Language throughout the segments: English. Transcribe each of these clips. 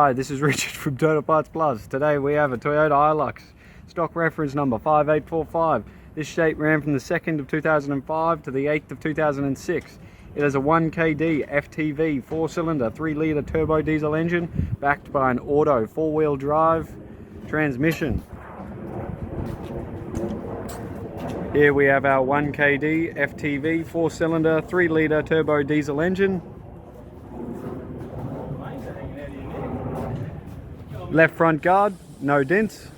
Hi, this is Richard from Toyota Parts Plus. Today we have a Toyota HiLux, stock reference number 5845. This shape ran from the 2nd of 2005 to the 8th of 2006. It has a 1KD FTV 4-cylinder 3-litre turbo diesel engine backed by an auto 4-wheel drive transmission. Here we have our 1KD FTV 4-cylinder 3-litre turbo diesel engine. Left front guard, no dents.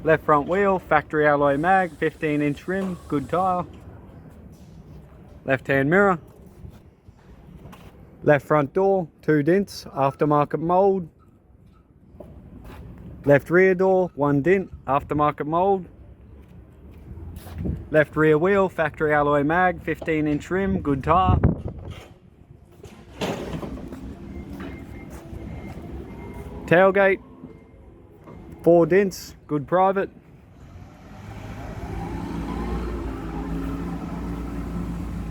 Left front wheel, factory alloy mag, 15-inch rim, good tyre. Left hand mirror. Left front door, 2 dents, aftermarket mould. Left rear door, 1 dent, aftermarket mould. Left rear wheel, factory alloy mag, 15-inch rim, good tyre. Tailgate, 4 dents, good private.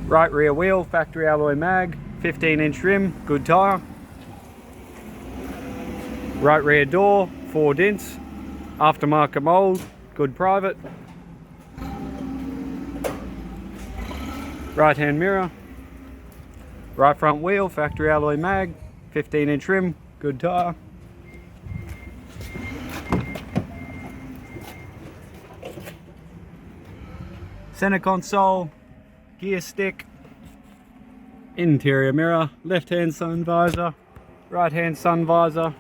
Right rear wheel, factory alloy mag, 15-inch rim, good tyre. Right rear door, 4 dents, aftermarket mould, good private. Right hand mirror. Right front wheel, factory alloy mag, 15-inch rim, good tyre. Center console, gear stick, interior mirror, left hand sun visor, right hand sun visor,